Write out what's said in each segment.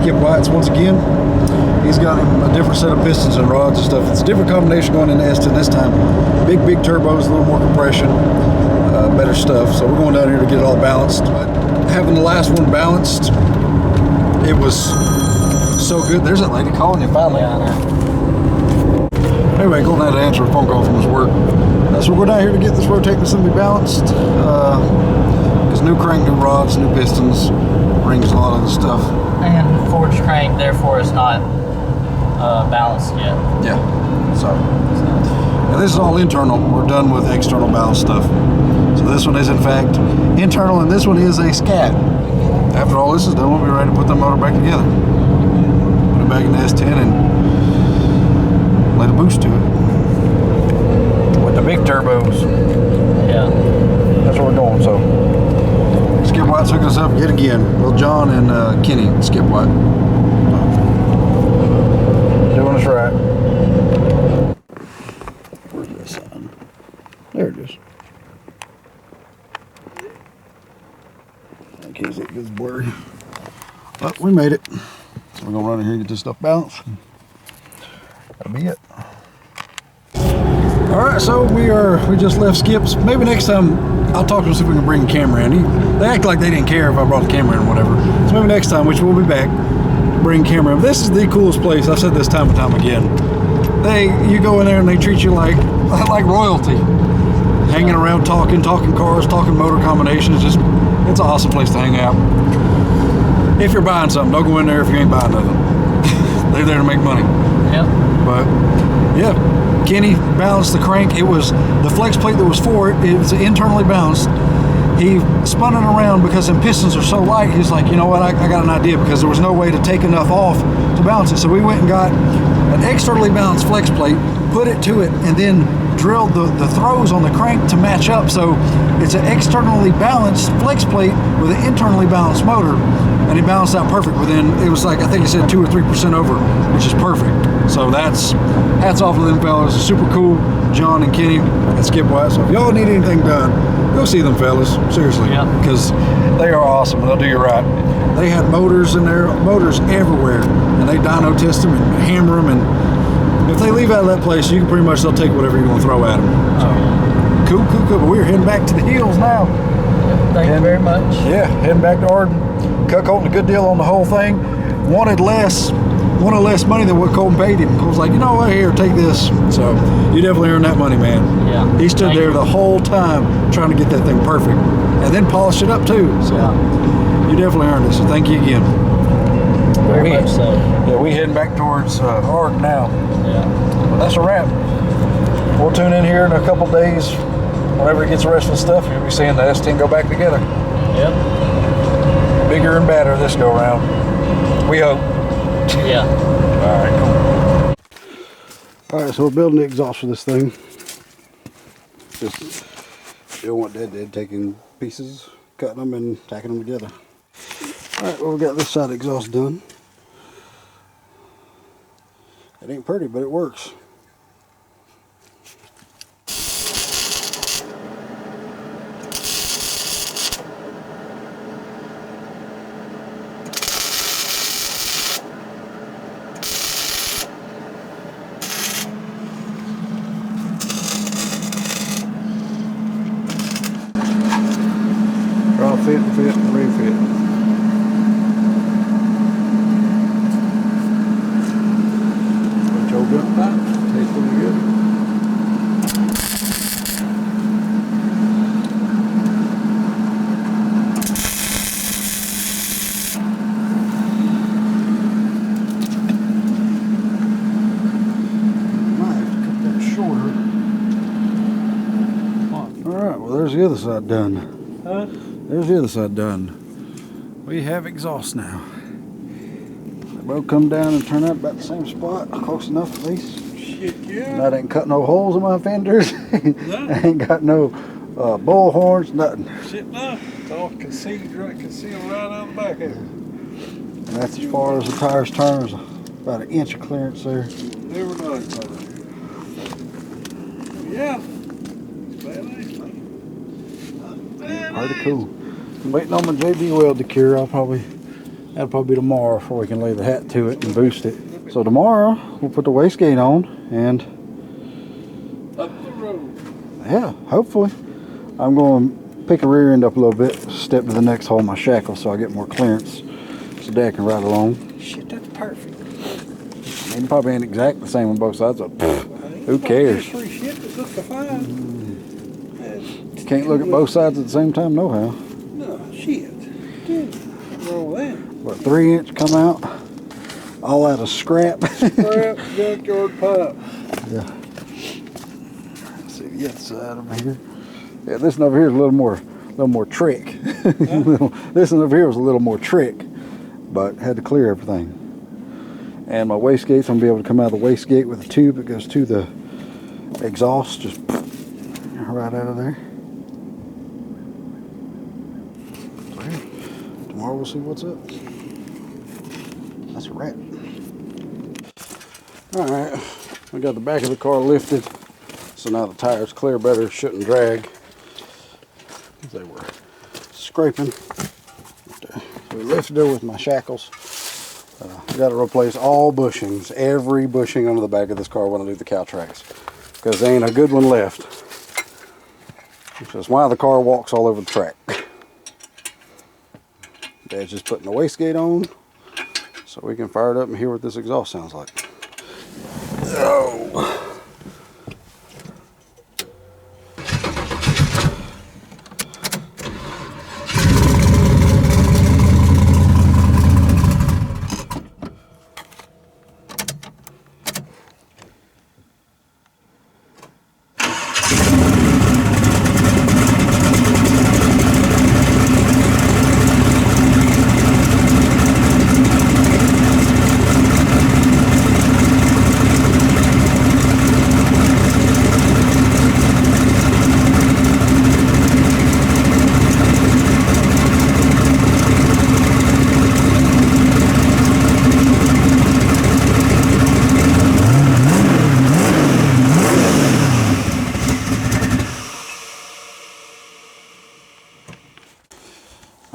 Skip White's once again. He's got a different set of pistons and rods and stuff. It's a different combination going into S10 this time. Big turbos, a little more compression, better stuff. So we're going down here to get it all balanced. But having the last one balanced, it was so good. There's that lady calling you finally. Anyway, going down to answer a phone call from his work. So we're down here to get this rotating assembly balanced. Because new crank, new rods, new pistons, rings, a lot of the stuff. And forged crank, therefore, is not balanced yet. Yeah. So and this is all internal. We're done with external balance stuff. So this one is in fact internal, and this one is a scat. After all this is done, we'll be ready to put the motor back together. Put it back in the S10 and let a boost to it. With the big turbos. Yeah. That's where we're going, so. Skip White's hooking us up yet again. Well, John and Kenny, Skip White. Doing us right. Where's that sign? There it is. I can't see it, it's blurry. But we made it. So we're gonna run in here and get this stuff balanced. That'll be it. All right, so we just left Skip's. Maybe next time I'll talk to them, see if we can bring the camera in. They act like they didn't care if I brought the camera in or whatever. So maybe next time, which we'll be back, bring camera in. This is the coolest place. I've said this time and time again. You go in there and they treat you like royalty. Hanging around talking cars, talking motor combinations. It's an awesome place to hang out. If you're buying something, don't go in there if you ain't buying nothing. They're there to make money. Yep. But yeah, Kenny balanced the crank. It was the flex plate that was for it. It was internally balanced. He spun it around because them pistons are so light. He's like, you know what? I got an idea, because there was no way to take enough off to balance it. So we went and got an externally balanced flex plate, put it to it, and then drilled the throws on the crank to match up. So it's an externally balanced flex plate with an internally balanced motor, and it balanced out perfect within, it was like, I think he said 2 or 3% over, which is perfect. So that's, hats off to them fellas. It's super cool. John and Kenny and Skip White. So if y'all need anything done, go see them fellas, seriously, because they are awesome and they'll do you right. They had motors in there, motors everywhere, and they dyno test them and hammer them, and if they leave out of that place, you can pretty much, they'll take whatever you want to throw at them. So cool. But we're heading back to the hills now. Thank you very much. Yeah, heading back to Arden. Cut Colton a good deal on the whole thing. Wanted less money than what Colton paid him. Colton's like, you know what, here, take this. So you definitely earned that money, man. Yeah. He stood there the whole time trying to get that thing perfect, and then polish it up too. So you definitely earned it. So thank you again. Very much so. Yeah, we heading back towards Arden now. Yeah. But that's a wrap. We'll tune in here in a couple days. Whenever he gets the rest of the stuff, you'll be seeing the S10 go back together. Yep. Bigger and badder this go around. We hope. Yeah. All right, cool. All right, so we're building the exhaust for this thing. Just, you don't want dead, taking pieces, cutting them, and tacking them together. All right, well, we got this side exhaust done. It ain't pretty, but it works. Fit, refit. Put your gun back. Tastes pretty good. Might have to cut that shorter. All right. Well, there's the other side done. Huh? There's the other side done. We have exhaust now. They both come down and turn out about the same spot, close enough at least. Shit, yeah. And I didn't cut no holes in my fenders. No. I ain't got no bull horns, nothing. Shit, no. It's all concealed right on the back here. And that's as far as the tires turn. There's about an inch of clearance there. Never mind. Yeah. Pretty cool. I'm waiting on my JB weld to cure. I'll probably That'll probably be tomorrow before we can lay the hat to it and boost it. So tomorrow we'll put the wastegate on and Up the road. yeah, hopefully. I'm going to pick the rear end up a little bit, step to the next hole in my shackle so I get more clearance so Dad can ride along. Shit, that's perfect. It probably ain't exactly the same on both sides, so who cares? Free shit that looks fine. You can't look at both sides at the same time, no how. No, shit. Roll that. What, 3-inch come out? All out of scrap. Scrap junkyard pipe. Yeah. Let's see the other side over here. Yeah, this one over here is a little more trick. This one over here was a little more trick, but had to clear everything. And my wastegate's gonna be able to come out of the wastegate with a tube that goes to the exhaust, just right out of there. So here, tomorrow we'll see what's up. That's a wrap. All right, I got the back of the car lifted, so now the tires clear better, shouldn't drag. They were scraping. So we lifted her with my shackles. Got to replace all bushings, every bushing under the back of this car when I do the cow tracks, because there ain't a good one left. Which is why the car walks all over the track. Dad's just putting the wastegate on so we can fire it up and hear what this exhaust sounds like. Oh.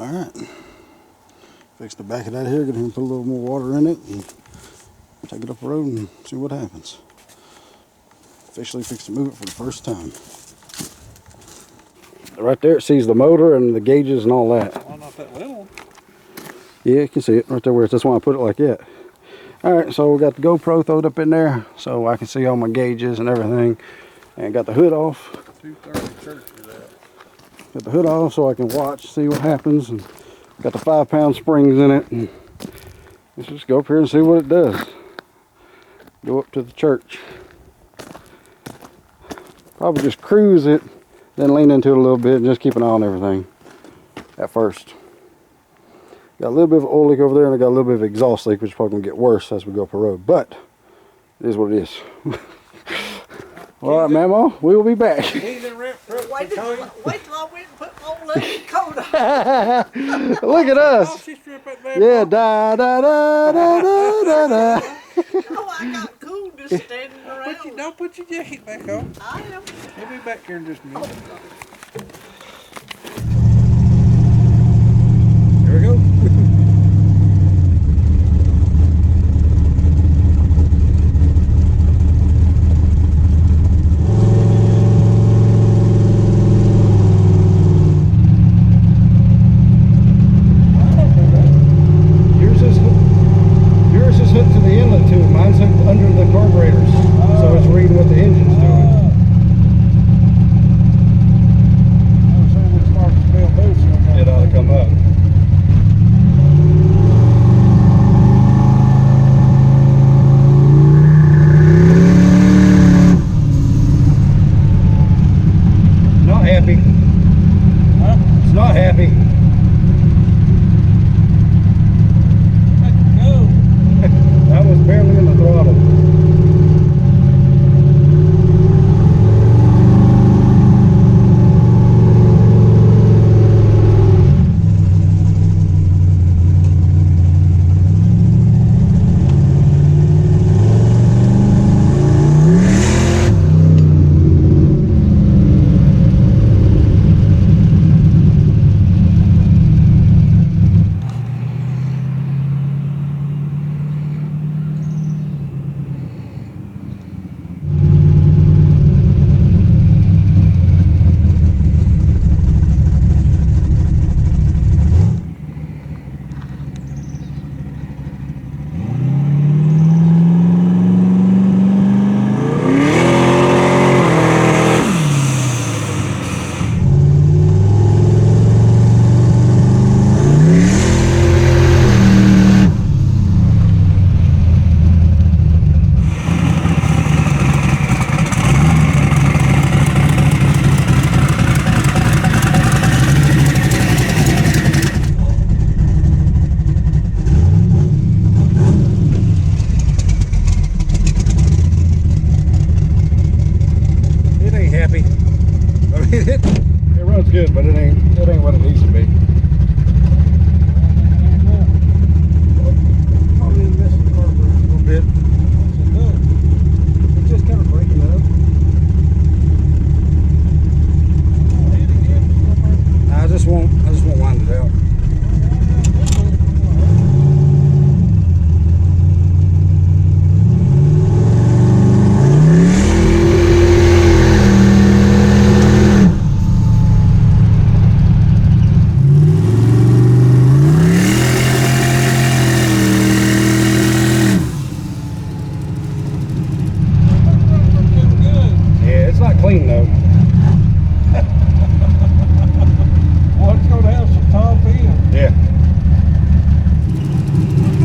Alright, fix the back of that here, get him to put a little more water in it and take it up the road and see what happens. Officially fixed to move it for the first time. Right there it sees the motor and the gauges and all that. Why not that little one? Yeah, you can see it right there where that's why I put it like that. Alright, so we got the GoPro throwed up in there so I can see all my gauges and everything. And got the hood off. 230 church for that. Got the hood off so I can watch, see what happens. And got the 5-pound springs in it. And let's just go up here and see what it does. Go up to the church. Probably just cruise it, then lean into it a little bit and just keep an eye on everything at first. Got a little bit of oil leak over there and I got a little bit of exhaust leak, which is probably going to get worse as we go up the road. But it is what it is. All right, Mamo, we will be back. Wait till I went and put my old lady coat on. Look at us. Yeah, da da da da da da da. Oh, I got cool just standing around. Don't put your jacket back on. I am. He'll be back here in just a minute. Here we go. Yours is hooked to the inlet tube. Mine's hooked under the carburetors, so it's reading what the engine's doing. It ought to come up. Not happy. Huh? It's not happy. Go. That was barely in the throttle. ain't what it needs to be. Probably missing the carburetor a little bit. It's just kind of breaking up. I just won't wind it out. Yeah, it's not clean though. Well, it's gonna have some top end. Yeah.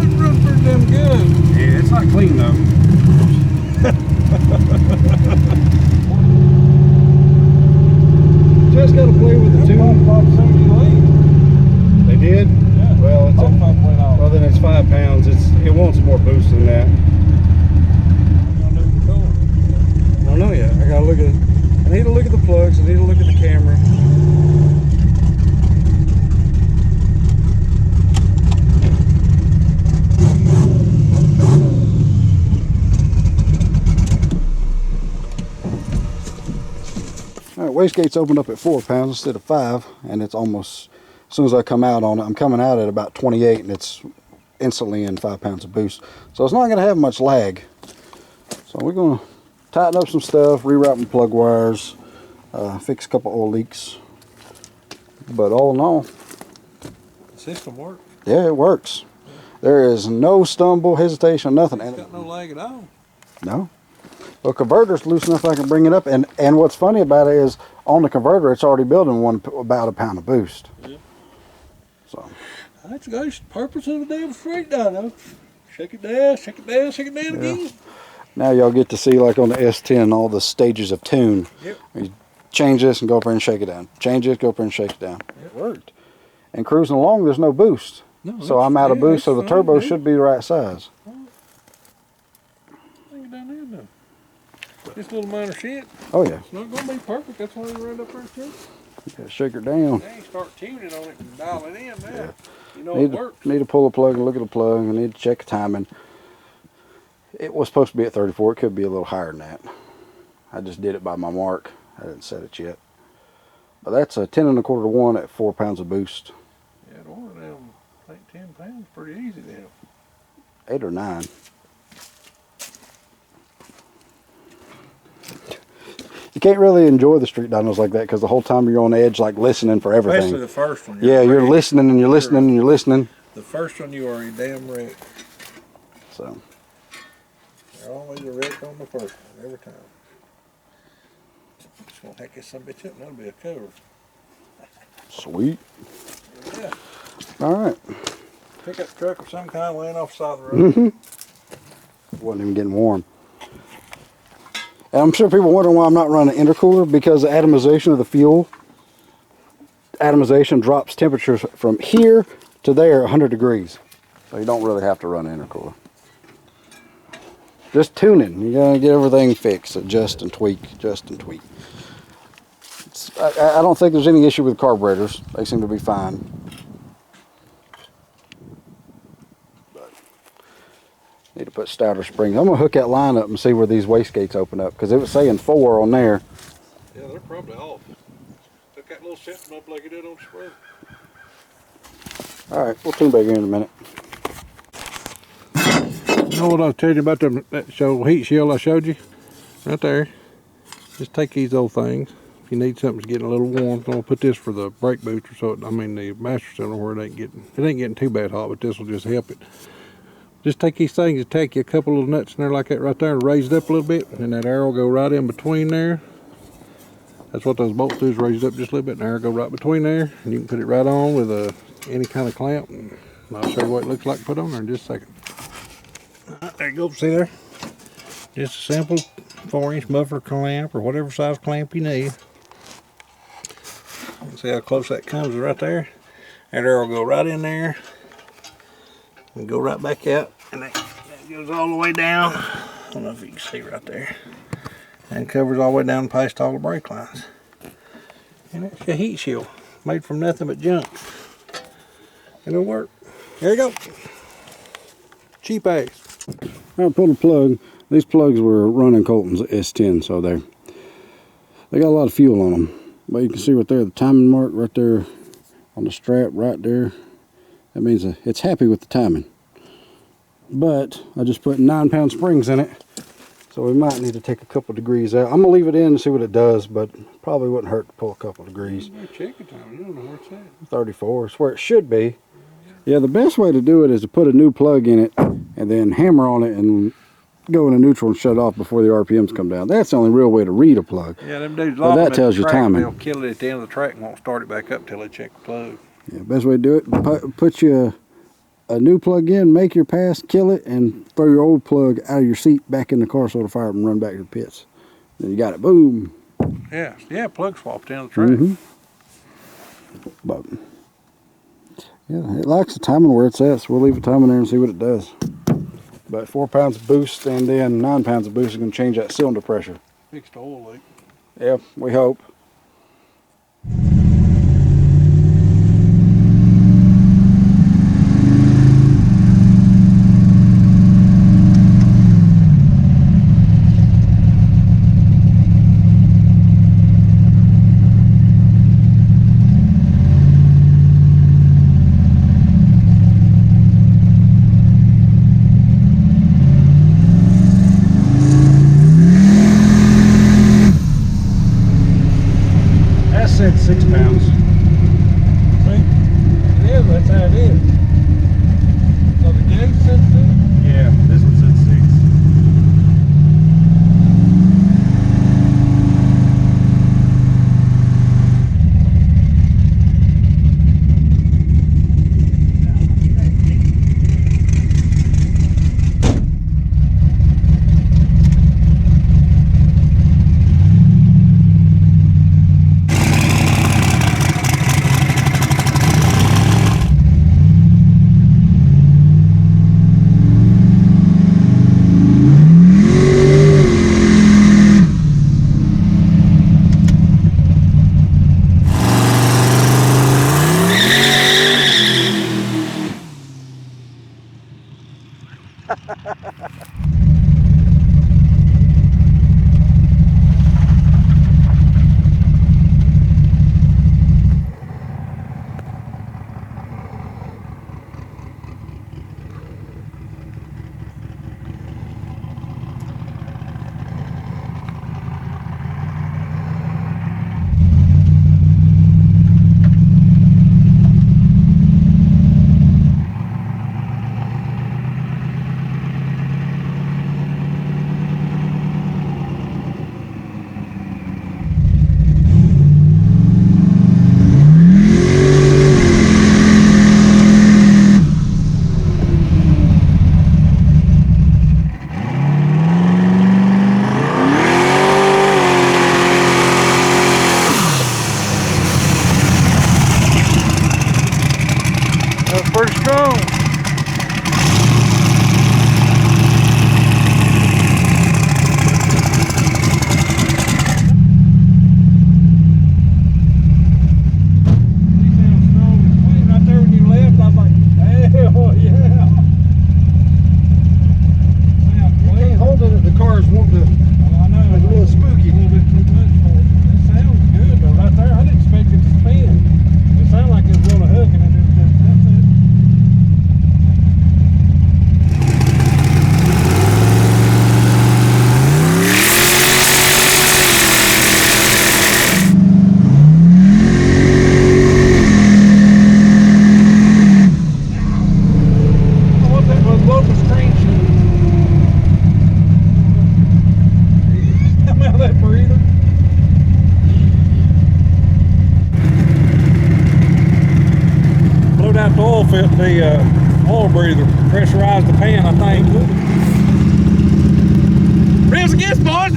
It runs pretty damn good. Yeah, it's not clean though. Just gotta play with the tune. They did? Yeah. Well, it's Both of them went off. well then it's 5 pounds. It wants more boost than that. I don't know yet. I gotta look at it. I need to look at the plugs. I need to look at the camera. All right, wastegate's opened up at 4 pounds instead of 5, and it's almost, as soon as I come out on it, I'm coming out at about 28, and it's instantly in 5 pounds of boost. So it's not going to have much lag. So we're going to tighten up some stuff, reroute my plug wires, fix a couple oil leaks. But all in all, The system works. yeah, it works. There is no stumble, hesitation, nothing. It's got no lag at all. No. Well, converter's loose enough I can bring it up, and what's funny about it is on the converter it's already building about a pound of boost. Yeah. So That's the purpose of the damn street dyno. Shake it down, shake it down, shake it down again. now y'all get to see, like on the S10, all the stages of tune. Yep. You change this and go up there and shake it down. Change this, go up there and shake it down. It worked. And cruising along, there's no boost. No, So I'm out of boost, so the that's turbo fine, should be the right size. Take it down there now. This little minor shit, Oh yeah. it's not gonna be perfect. That's why we run up there too. Yeah, shake her down. Now you start tuning on it and dial it in now. Yeah. You know it works. Need to pull the plug and look at the plug. I need to check the timing. It was supposed to be at 34. It could be a little higher than that. I just did it by my mark. I didn't set it yet. But that's a 10 1/4 to 1 at 4 pounds of boost. Yeah, it ordered them, I think 10 pounds, pretty easy now. 8 or 9. You can't really enjoy the street dynos like that because the whole time you're on edge, like listening for everything. Especially the first one. Yeah, you're listening and you're listening and you're listening. The first one you are a damn wreck. So You're always a wreck on the first one, every time. Just gonna hack this some bitch up and that'll be a cover. sweet. Yeah. All right. Pickup truck of some kind laying off the side of the road. Wasn't even getting warm. And I'm sure people wondering why I'm not running an intercooler, because the atomization of the fuel, atomization drops temperatures from here to there 100 degrees. So you don't really have to run an intercooler. Just tuning. You gotta get everything fixed. Adjust and tweak, adjust and tweak. I don't think there's any issue with carburetors. They seem to be fine. Need to put stouter springs. I'm gonna hook that line up and see where these wastegates open up, because it was saying 4 on there. Yeah, they're probably off. Hook that little system up like you did on the spring. All right, we'll tune back in a minute. You know what I was telling you about that heat shield I showed you? Right there. Just take these old things. If you need something that's getting a little warm, I'm gonna put this for the brake booster, so the master cylinder, where it ain't getting too bad hot, but this will just help it. Just take these things and take you a couple little nuts in there like that right there and raise it up a little bit, and that arrow will go right in between there. That's what those bolts do, is raise it up just a little bit, and the arrow go right between there, and you can put it right on with any kind of clamp, and I'll show you what it looks like to put on there in just a second. Alright, there you go, see there? Just a simple 4-inch muffler clamp, or whatever size clamp you need. See how close that comes right there? That arrow will go right in there, and go right back out, and that goes all the way down. I don't know if you can see right there. And covers all the way down past all the brake lines. And that's your heat shield. made from nothing but junk. And it'll work. There you go. Cheap ass. I pulled a plug. These plugs were running Colton's S10, so they got a lot of fuel on them. But you can see right there, the timing mark right there on the strap right there. That means it's happy with the timing. But I just put 9-pound springs in it, so we might need to take a couple degrees out. I'm gonna leave it in and see what it does, but probably wouldn't hurt to pull a couple degrees. Check it out. You don't know where it's at. 34 is where it should be. Yeah, the best way to do it is to put a new plug in it and then hammer on it and go into neutral and shut it off before the RPMs come down. That's the only real way to read a plug. Yeah, them dudes, So that tells you timing. They'll kill it at the end of the track and won't start it back up till they check the plug. Yeah, best way to do it, put you a new plug in, make your pass, kill it, and throw your old plug out of your seat back in the car so it'll fire up and run back to the pits. Then you got it, boom. Yeah, plug swap at the end of the track. But yeah, it likes the timing where it's at, so we'll leave a timing there and see what it does. But 4 pounds of boost and then 9 pounds of boost is going to change that cylinder pressure. Fix the oil leak. Yeah, we hope. Said 6 pounds. See? It is, that's how it is. So the gate said 6? Yeah, this one said 6. Pretty strong. Right there when you left, I was like, hell yeah. You can't hold it if the car is wanting to. I know, It's a little spooky. A little bit too much for it. It sounds good though, right there. I didn't expect it to spin. It sounded like it was on a hook and it was just, that's it. The oil breather pressurized the pan, I think. Rails against, boys.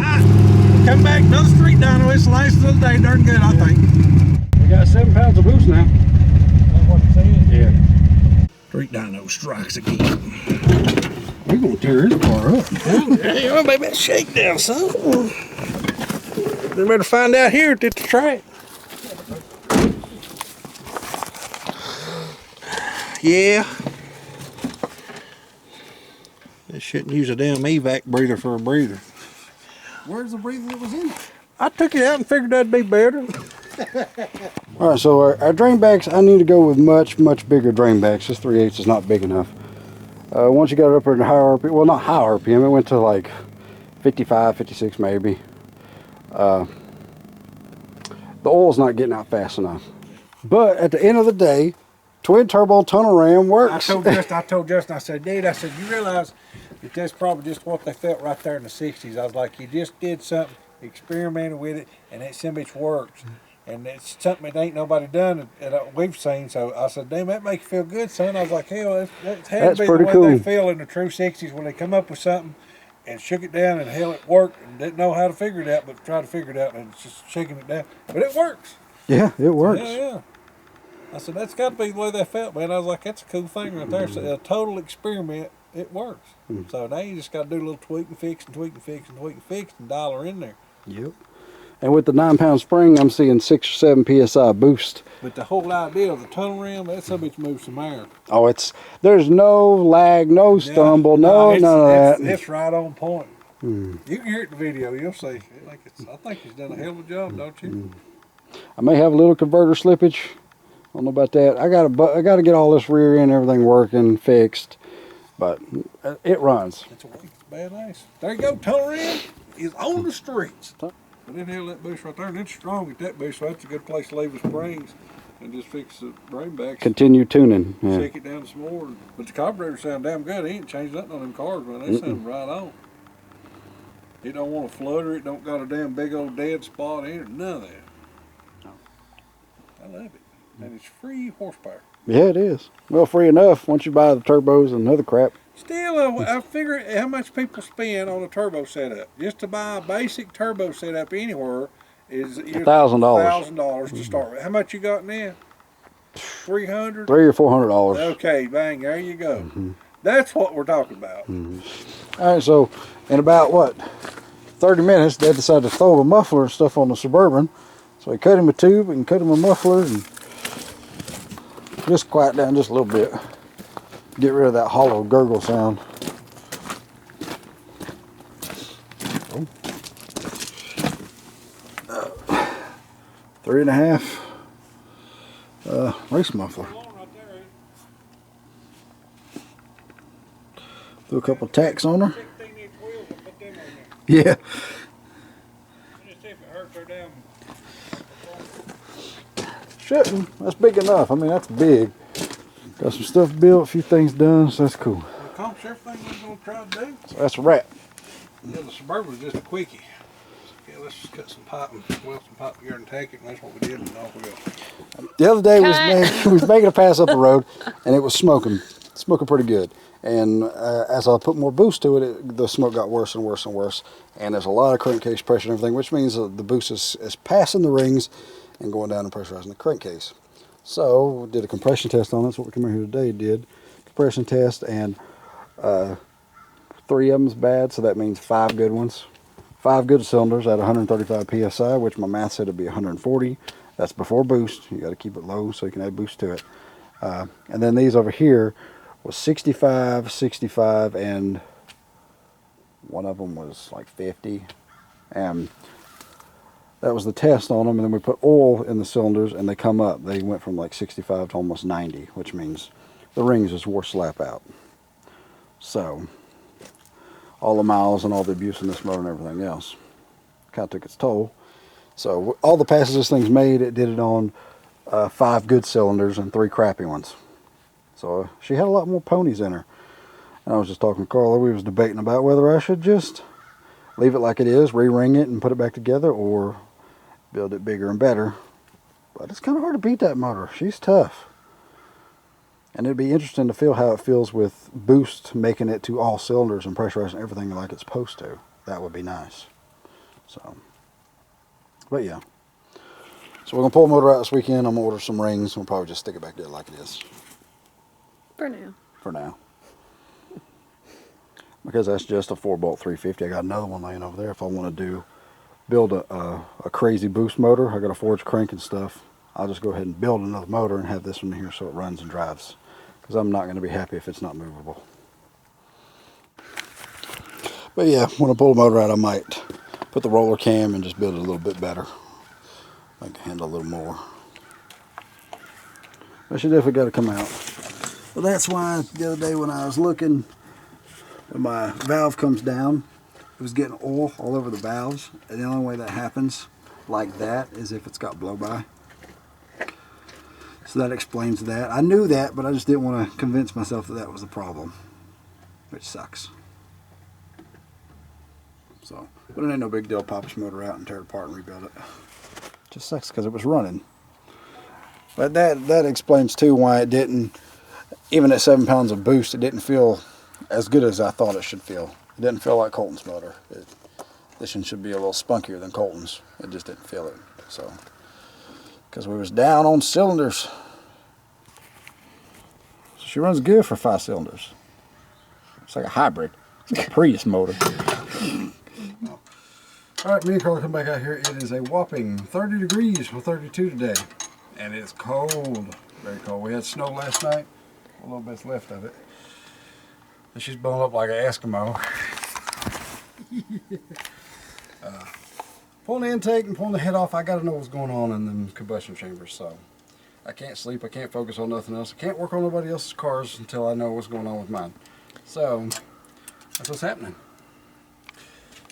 Come back, another street dyno installation of the day. Darn good, I think. We got 7 pounds of boost now. That's what it said. Yeah. Street dyno strikes again. We're going to tear this car up. Hey, well, baby, shake down, son. We better find out here at the track. Yeah. This shouldn't use a damn evac breather for a breather. Where's the breather that was in it? I took it out and figured that'd be better. All right, so our drain backs, I need to go with much bigger drain backs. This 3/8 is not big enough. Once you got it up in high RPM, well, not high RPM, it went to like 55, 56 maybe. The oil's not getting out fast enough. But at the end of the day, twin turbo tunnel ram works. I told Justin, I said, dude, I said, you realize that that's probably just what they felt right there in the 60s. I was like, you just did something, experimented with it, and that some bitch works. And it's something that ain't nobody done that we've seen. So I said, damn, that makes you feel good, son. I was like, hell, that's had to be the way cool. they feel in the true 60s when they come up with something and shook it down and hell, it worked and didn't know how to figure it out, but try to figure it out and it's just shaking it down. But it works. Yeah, it works. Yeah. I said, that's got to be the way they felt, man. I was like, that's a cool thing right there. So a total experiment, it works. So now you just got to do a little tweak and fix and tweak and fix and tweak and fix and dial her in there. Yep. And with the 9-pound spring, I'm seeing 6 or 7 psi boost. But the whole idea of the tunnel ram, that some bitch moves some air. Oh, there's no lag, no stumble, none of that. It's right on point. You can hear it in the video, you'll see. I think he's done a hell of a job, don't you? I may have a little converter slippage. I don't know about that. I gotta get all this rear end, everything working, fixed. But it runs. It's badass. There you go, tunnel ram is on the streets. But then hell, that boost right there, and it's strong at that boost, so that's a good place to leave the springs and just fix the drain backs. Continue tuning. Yeah. Shake it down some more. But the carburetor sound damn good. He ain't changed nothing on them cars, man. They sound right on. It don't want to flutter. It don't got a damn big old dead spot in it. None of that. No. I love it. And it's free horsepower. Yeah, it is. Well, free enough once you buy the turbos and other crap. Still, I figure how much people spend on a turbo setup. Just to buy a basic turbo setup anywhere is $1,000. $1,000 to start with. How much you got now? $300? $300 or $400. Okay, bang, there you go. That's what we're talking about. All right, so in about, 30 minutes, Dad decided to throw a muffler and stuff on the Suburban. So he cut him a tube and cut him a muffler and just quiet down just a little bit. Get rid of that hollow gurgle sound. Oh. 3.5 race muffler. Threw a couple tacks on her. Yeah. Shouldn't. That's big enough. I mean, that's big. Got some stuff built, a few things done, so that's cool. Accomplish everything we're going to try to do. So that's a wrap. Yeah, the Suburban was just a quickie. Okay, let's just cut some pipe and weld some pipe together and take it, and that's what we did, and off we go. The other day we was making a pass up the road, and it was smoking pretty good. And as I put more boost to it, the smoke got worse and worse and worse. And there's a lot of crankcase pressure and everything, which means the boost is passing the rings and going down and pressurizing the crankcase. So we did a compression test on it. That's what we come here today did. Compression test, and 3 of them's bad, so that means 5 good ones. 5 good cylinders at 135 psi, which my math said would be 140. That's before boost. You got to keep it low so you can add boost to it. And then these over here was 65, 65, and one of them was like 50. And that was the test on them, and then we put oil in the cylinders and they come up. They went from like 65 to almost 90, which means the rings just wore slap out. So all the miles and all the abuse in this motor and everything else kind of took its toll. So all the passes this thing's made, it did it on 5 good cylinders and 3 crappy ones. So she had a lot more ponies in her. And I was just talking to Carla, we was debating about whether I should just leave it like it is, re-ring it and put it back together, or build it bigger and better. But it's kind of hard to beat that motor. She's tough. And it'd be interesting to feel how it feels with boost, making it to all cylinders and pressurizing everything like it's supposed to. That would be nice. So, but yeah. So we're going to pull the motor out this weekend. I'm going to order some rings. We'll probably just stick it back there like it is. For now. For now. Because that's just a 4-bolt 350. I got another one laying over there if I want to build a crazy boost motor. I got a forged crank and stuff. I'll just go ahead and build another motor and have this one here so it runs and drives. because I'm not going to be happy if it's not movable. But yeah, when I pull the motor out, I might put the roller cam and just build it a little bit better. I can handle a little more. But she definitely got to come out. Well, that's why the other day when I was looking, when my valve comes down, it was getting oil all over the valves. And the only way that happens like that is if it's got blow-by. So that explains that. I knew that, but I just didn't want to convince myself that that was the problem, which sucks. So, but it ain't no big deal. Pop this motor out and tear it apart and rebuild it. Just sucks because it was running. But that explains too why it didn't, even at 7 pounds of boost, it didn't feel as good as I thought it should feel. It didn't feel like Colton's motor. This one should be a little spunkier than Colton's. It just didn't feel it. So, because we was down on cylinders. So she runs good for 5 cylinders. It's like a hybrid. It's like a Prius motor. All right, me and Carla come back out here. It is a whopping 30 degrees with 32 today. And it's cold, very cold. We had snow last night. A little bit's left of it. And she's blown up like an Eskimo. Pulling the intake and pulling the head off, I gotta know what's going on in the combustion chambers. So I can't sleep, I can't focus on nothing else. I can't work on nobody else's cars until I know what's going on with mine. So that's what's happening.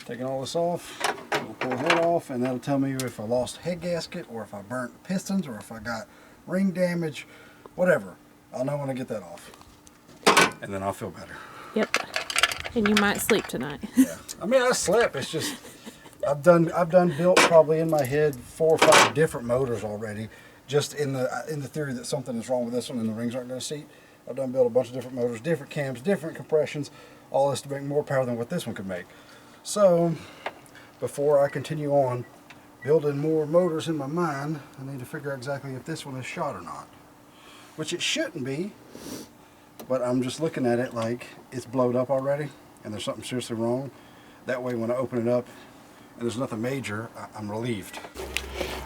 Taking all this off, we'll pull the head off, and that'll tell me if I lost a head gasket or if I burnt pistons or if I got ring damage, whatever. I'll know when I get that off. And then I'll feel better. Yep. And you might sleep tonight. Yeah. I mean, I slept. It's just I've done built probably in my head 4 or 5 different motors already, just in the theory that something is wrong with this one and the rings aren't going to seat. I've done built a bunch of different motors, different cams, different compressions, all this to make more power than what this one could make. So before I continue on building more motors in my mind, I need to figure out exactly if this one is shot or not, which it shouldn't be. But I'm just looking at it like it's blowed up already and there's something seriously wrong. That way when I open it up and there's nothing major, I'm relieved.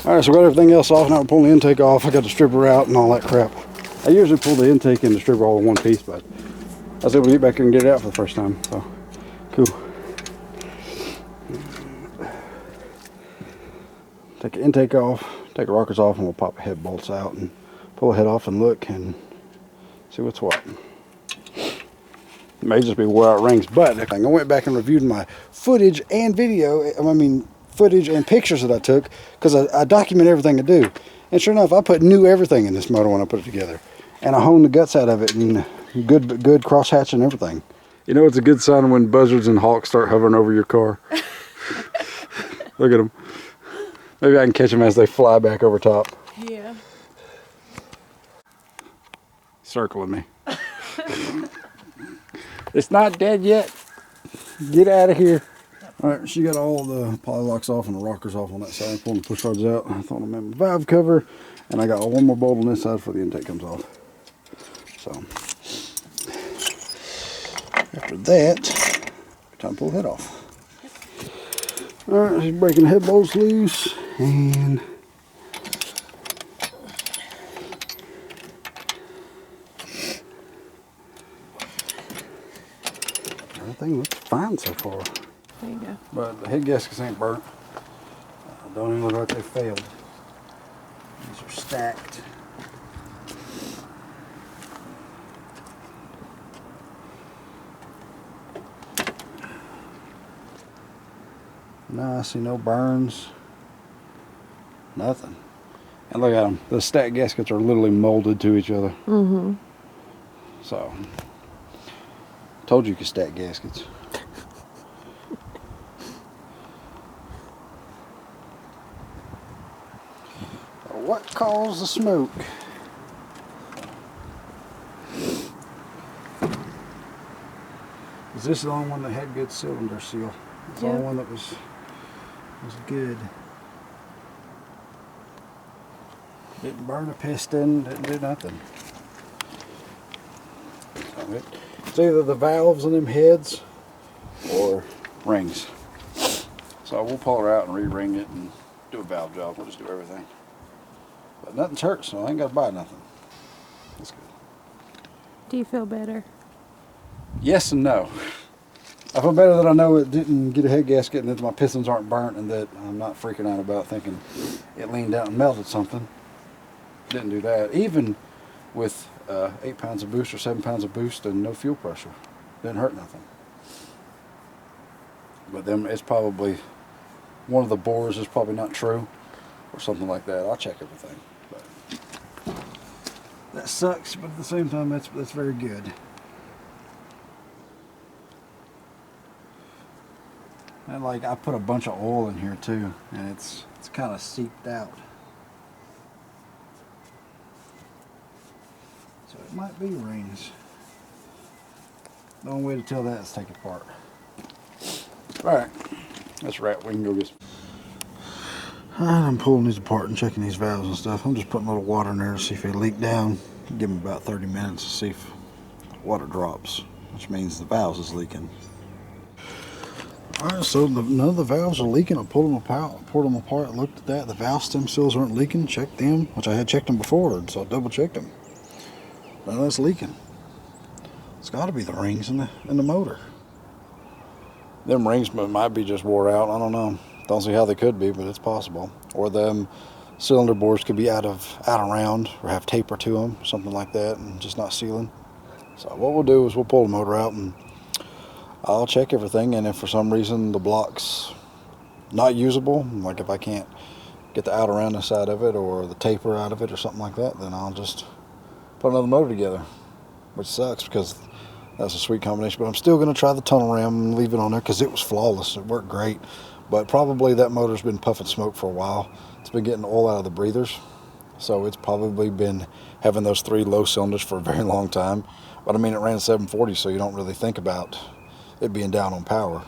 Alright, so I got everything else off. Now I'm pulling the intake off. I got the stripper out and all that crap. I usually pull the intake and the stripper all in one piece, but I was able to get back here and get it out for the first time. So, cool. Take the intake off, take the rockers off, and we'll pop the head bolts out and pull the head off and look and see what's what. It may just be wore out rings, but I went back and reviewed my footage and video, footage and pictures that I took, because I document everything I do. And sure enough, I put new everything in this motor when I put it together. And I honed the guts out of it, and good cross hatch and everything. You know, it's a good sign when buzzards and hawks start hovering over your car. Look at them. Maybe I can catch them as they fly back over top. Yeah. Circling me. It's not dead yet. Get out of here. Alright, she got all the poly locks off and the rockers off on that side. Pulling the push rods out. I thought I made my valve cover. And I got one more bolt on this side before the intake comes off. So, after that, time to pull the head off. Alright, she's breaking the head bolts loose. And everything looks fine so far. There you go. But the head gaskets ain't burnt. Don't even look like they failed. These are stacked. No, I see no burns. Nothing. And look at them. The stacked gaskets are literally molded to each other. Mm-hmm. So, told you could stack gaskets. What caused the smoke? Is this the only one that had good cylinder seal? It's the only one that was good. Didn't burn a piston, didn't do nothing. So it's either the valves in them heads or rings. So we'll pull her out and re-ring it and do a valve job. We'll just do everything. But nothing's hurt, so I ain't got to buy nothing. That's good. Do you feel better? Yes and no. I feel better that I know it didn't get a head gasket and that my pistons aren't burnt and that I'm not freaking out about thinking it leaned out and melted something. Didn't do that. Even with 8 pounds of boost or 7 pounds of boost and no fuel pressure. Didn't hurt nothing. But then it's probably, one of the bores is probably not true or something like that. I'll check everything. But that sucks, but at the same time, that's very good. And like, I put a bunch of oil in here too, and it's kind of seeped out. So it might be rings. The only way to tell that is take it apart. Alright, that's right, we can go get some. I'm pulling these apart and checking these valves and stuff. I'm just putting a little water in there to see if they leak down. Give them about 30 minutes to see if water drops, which means the valves is leaking. Alright, so none of the valves are leaking. I pulled them apart, looked at that. The valve stem seals aren't leaking, checked them, which I had checked them before, so I double checked them. None of that's leaking. It's got to be the rings in the motor. Them rings might be just wore out. I don't know. Don't see how they could be, but it's possible. Or them cylinder bores could be out of round or have taper to them, something like that, and just not sealing. So what we'll do is we'll pull the motor out and I'll check everything. And if for some reason the block's not usable, like if I can't get the out around the side of it or the taper out of it or something like that, then I'll just put another motor together, which sucks because that's a sweet combination. But I'm still going to try the tunnel ram and leave it on there because it was flawless. It worked great. But probably that motor's been puffing smoke for a while. It's been getting oil out of the breathers. So it's probably been having those 3 low cylinders for a very long time. But I mean, it ran 740, so you don't really think about it being down on power.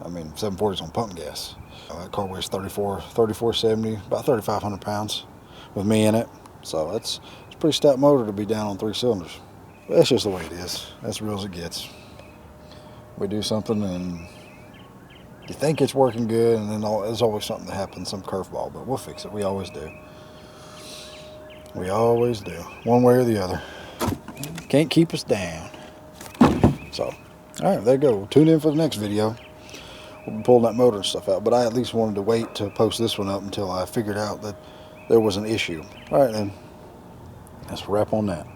I mean, 740's on pump gas. That car weighs 3470, about 3,500 pounds with me in it. So it's a pretty stout motor to be down on 3 cylinders. But that's just the way it is. That's real as it gets. We do something and you think it's working good, and then there's always something that happens, some curveball, but we'll fix it. We always do. We always do, one way or the other. Can't keep us down. So, all right, there you go. Tune in for the next video. We'll be pulling that motor and stuff out, but I at least wanted to wait to post this one up until I figured out that there was an issue. All right, then. Let's wrap on that.